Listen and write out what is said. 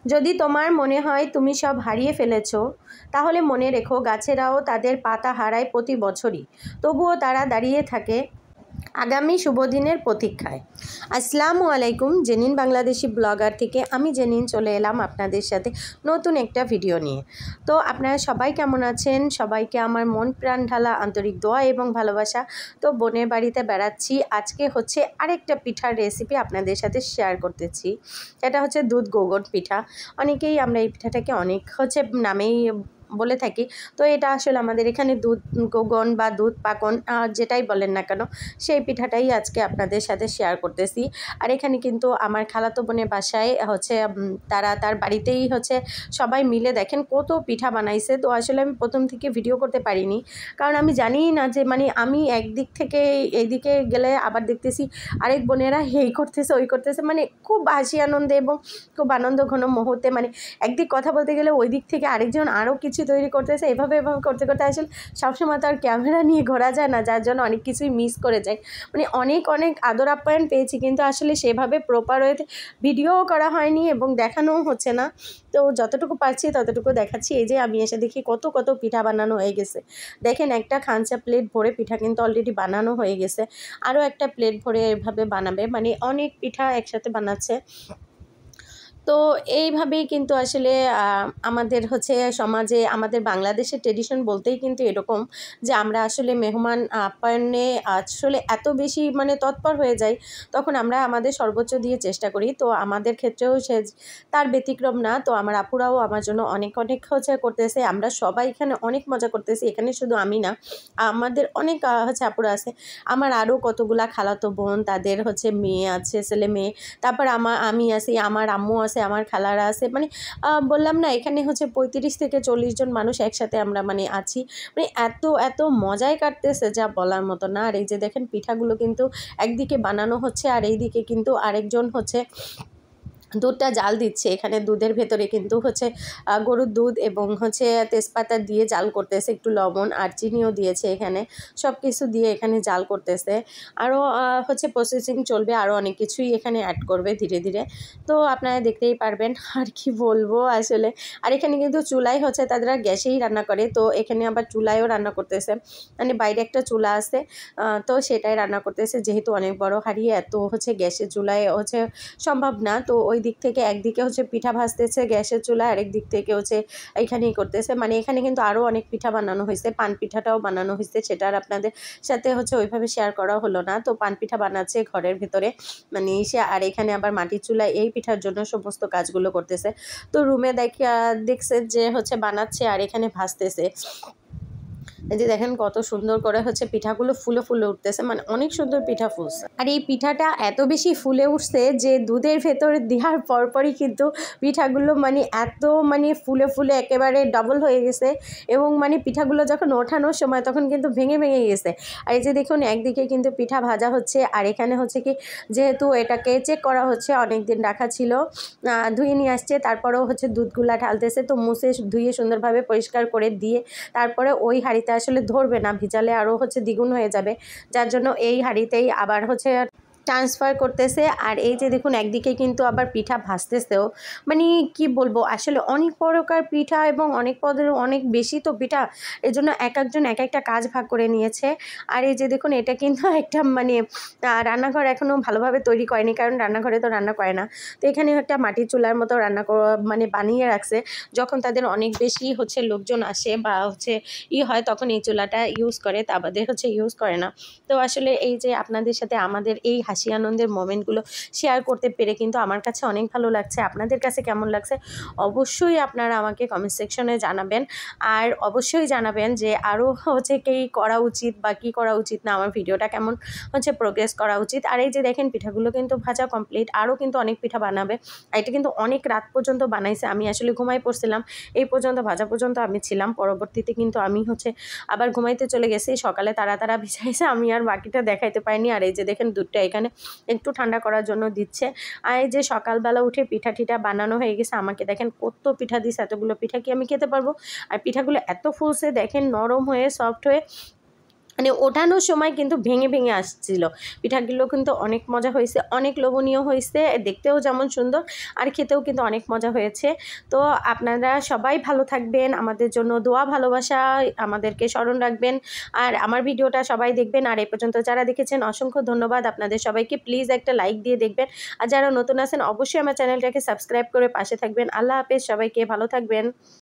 যদি তোমার মনে হয় তুমি সব হারিয়ে ফেলেছো, তাহলে মনে রেখো গাছেরাও তাদের পাতা হারায় প্রতি বছরই, তবুও তারা দাঁড়িয়ে থাকে আগামী শুভদিনের প্রতীক্ষায়। আসসালামু আলাইকুম, জেনিন বাংলাদেশি ব্লগার থেকে আমি জেনিন চলে এলাম আপনাদের সাথে নতুন একটা ভিডিও নিয়ে। তো আপনারা সবাই কেমন আছেন? সবাইকে আমার মন প্রাণ ঢালা আন্তরিক দোয়া এবং ভালোবাসা। তো বোনের বাড়িতে বেড়াচ্ছি, আজকে হচ্ছে আরেকটা পিঠার রেসিপি আপনাদের সাথে শেয়ার করতেছি। এটা হচ্ছে দুধ গগন পিঠা। অনেকেই আমরা এই পিঠাটাকে অনেক নামেই বলে থাকি। তো এটা আসলে আমাদের এখানে দুধ গগন বা দুধ পাকন যেটাই বলেন না কেন, সেই পিঠাটাই আজকে আপনাদের সাথে শেয়ার করতেছি। আর এখানে কিন্তু আমার খালাতো বোনের বাসায় তার বাড়িতেই সবাই মিলে দেখেন কত পিঠা বানাইছে। তো আসলে আমি প্রথম থেকে ভিডিও করতে পারিনি, কারণ আমি জানিই না যে আমি একদিক থেকে এইদিকে গেলে আবার দেখতেছি আরেক বোনেরা এই করতেছে ওই করতেছে, খুব হাসি আনন্দে এবং খুব আনন্দ ঘন মুহূর্তে, একদিক কথা বলতে গেলে ওই দিক থেকে আরেকজন আরও কিছু তৈরি করতেছে। এভাবে করতে করতে আসলে সবসময় তো আর ক্যামেরা নিয়ে ঘোরা যায় না, যার জন্য অনেক কিছুই মিস করে যায়। অনেক আদর আপ্যায়ন পেয়েছি, কিন্তু আসলে সেভাবে প্রপার ওয়েতে ভিডিও করা হয়নি এবং দেখানোও হচ্ছে না। তো যতটুকু পারছি ততটুকু দেখাচ্ছি। এই যে আমি এসে দেখি কত পিঠা বানানো হয়ে গেছে। দেখেন একটা খাঁচা প্লেট ভরে পিঠা কিন্তু অলরেডি বানানো হয়ে গেছে। আরও একটা প্লেট ভরে এভাবে বানাবে, অনেক পিঠা একসাথে বানাচ্ছে। তো এইভাবেই কিন্তু আসলে আমাদের সমাজে, আমাদের বাংলাদেশের ট্রেডিশন বলতেই কিন্তু এরকম যে আমরা আসলে মেহমান আপ্যায়নে আসলে এত বেশি তৎপর হয়ে যাই, তখন আমরা আমাদের সর্বোচ্চ দিয়ে চেষ্টা করি। তো আমাদের ক্ষেত্রেও তার ব্যতিক্রম না। তো আমার আপুরাও আমার জন্য অনেক করতেছে। আমরা সবাই এখানে অনেক মজা করতেছি। এখানে শুধু আমি না, আমাদের অনেক আপুরা আছে। আমার আরও কতগুলা খালাতো বোন, তাদের মেয়ে আছে, ছেলে মেয়ে, তারপর আমি আছি, আমার আম্মু আছে, আমার খালারা আছে। বললাম না, এখানে 35 থেকে 40 জন মানুষ একসাথে আমরা আছি। এত মজায় কাটতেছে যা বলার মতো না। আর এই যে দেখেন পিঠাগুলো কিন্তু একদিকে বানানো হচ্ছে, আর এইদিকে কিন্তু আরেকজন দুধটা জাল দিচ্ছে। এখানে দুধের ভেতরে কিন্তু গরুর দুধ এবং তেজপাতা দিয়ে জাল করতেছে, একটু লবণ আর চিনিও দিয়েছে। এখানে সব কিছু দিয়ে এখানে জাল করতেছে। আরও প্রসেসিং চলবে, আরও অনেক কিছুই এখানে অ্যাড করবে ধীরে ধীরে। তো আপনারা দেখতেই পারবেন। আর কি বলবো আসলে। আর এখানে কিন্তু চুলাই তারা গ্যাসেই রান্না করে। তো এখানে আবার চুলায়ও রান্না করতেছে, বাইরে একটা চুলা আছে, তো সেটাই রান্না করতেছে। যেহেতু অনেক বড় হাঁড়ি, এত গ্যাসের চুলায় সম্ভব না। তো ওই দিক থেকে একদিকে পিঠা ভাজতেছে গ্যাসের চুলা, আরেক দিক থেকে এইখানেই করতেছে। এখানে কিন্তু আরও অনেক পিঠা বানানো হয়েছে, পান পিঠাটাও বানানো হয়েছে, সেটা আর আপনাদের সাথে ওইভাবে শেয়ার করা হলো না। তো পান পিঠা বানাচ্ছে ঘরের ভেতরে আর এখানে আবার মাটির চুলায় এই পিঠার জন্য সমস্ত কাজগুলো করতেছে। তো রুমে দেখছে যে বানাচ্ছে আর এখানে ভাজতেছে। এই যে দেখেন কত সুন্দর করে পিঠাগুলো ফুলে ফুলে উঠতেছে, অনেক সুন্দর পিঠা ফুলছে। আর এই পিঠাটা এত বেশি ফুলে উঠছে যে দুধের ভেতরে দেওয়ার পরপরই কিন্তু পিঠাগুলো এত ফুলে ফুলে একেবারে ডবল হয়ে গেছে। এবং পিঠাগুলো যখন ওঠানোর সময় তখন কিন্তু ভেঙে ভেঙে গেছে। আর এই যে দেখুন একদিকে কিন্তু পিঠা ভাজা হচ্ছে, আর এখানে কি যেহেতু এটাকে চেক করা হচ্ছে, অনেক দিন রাখা ছিল, ধুয়ে নিয়ে আসছে, তারপরেও দুধগুলা ঢালতেছে। তো মুছে ধুয়ে সুন্দরভাবে পরিষ্কার করে দিয়ে তারপরে ওই হাঁড়িতে আসলে ধরবে না, ভিজালে আরও দ্বিগুণ হয়ে যাবে, যার জন্য এই হাঁড়িতেই আবার ট্রান্সফার করতেছে। আর এই যে দেখুন একদিকে কিন্তু আবার পিঠা ভাজতেছেও। কি বলবো আসলে, অনেক প্রকার পিঠা এবং অনেক পদের অনেক বেশি তো পিঠা, এর জন্য একজন এক একটা কাজ ভাগ করে নিয়েছে। আর এই যে দেখুন এটা কিন্তু একটা রান্নাঘর এখনও ভালোভাবে তৈরি করেনি, কারণ রান্নাঘরে তো রান্না করে না। তো এখানে একটা মাটির চুলার মতো রান্না বানিয়ে রাখছে। যখন তাদের অনেক বেশি লোকজন আসে বা হয়, তখন এই চুলাটা ইউজ করে, তা বাদে ইউজ করে না। তো আসলে এই যে আপনাদের সাথে আমাদের এই হাসি আনন্দের মোমেন্টগুলো শেয়ার করতে পেরে কিন্তু আমার কাছে অনেক ভালো লাগছে। আপনাদের কাছে কেমন লাগছে অবশ্যই আপনারা আমাকে কমেন্ট সেকশনে জানাবেন। আর অবশ্যই জানাবেন যে আরও কি করা উচিত বা কী করা উচিত না, আমার ভিডিওটা কেমন প্রোগ্রেস করা উচিত। আর এই যে দেখেন পিঠাগুলো কিন্তু ভাজা কমপ্লিট, আরও কিন্তু অনেক পিঠা বানাবে। আর এটা কিন্তু অনেক রাত পর্যন্ত বানাইছে। আমি আসলে ঘুমাই পড়ছিলাম, এই পর্যন্ত ভাজা পর্যন্ত আমি ছিলাম। পরবর্তীতে কিন্তু আমি আবার ঘুমাইতে চলে গেছি। সকালে তারা ভিজাইছে, আমি আর বাকিটা দেখাইতে পারিনি। আর এই যে দেখেন দুধটা এখানে একটু ঠান্ডা করার জন্য দিচ্ছে। আর এই যে সকালবেলা উঠে পিঠা টিঠা বানানো হয়ে গেছে। আমাকে দেখেন কত পিঠা দিচ্ছে, এতগুলো পিঠা কি আমি খেতে পারবো? আর পিঠাগুলো এত ফুলছে দেখেন, নরম হয়ে সফট হয়ে মানে ওঠানোর সময় কিন্তু ভেঙে ভেঙে আসছিল। পিঠাগুলো কিন্তু অনেক মজা হয়েছে, অনেক লোভনীয় হয়েছে, দেখতেও যেমন সুন্দর আর খেতেও কিন্তু অনেক মজা হয়েছে। তো আপনারা সবাই ভালো থাকবেন, আমাদের জন্য দোয়া ভালোবাসা আমাদেরকে স্মরণ রাখবেন, আর আমার ভিডিওটা সবাই দেখবেন। আর এ পর্যন্ত যারা দেখেছেন অসংখ্য ধন্যবাদ আপনাদের সবাইকে। প্লিজ একটা লাইক দিয়ে দেখবেন, আর যারা নতুন আছেন অবশ্যই আমার চ্যানেলটাকে সাবস্ক্রাইব করে পাশে থাকবেন। আল্লাহ হাফেজ, সবাইকে ভালো থাকবেন।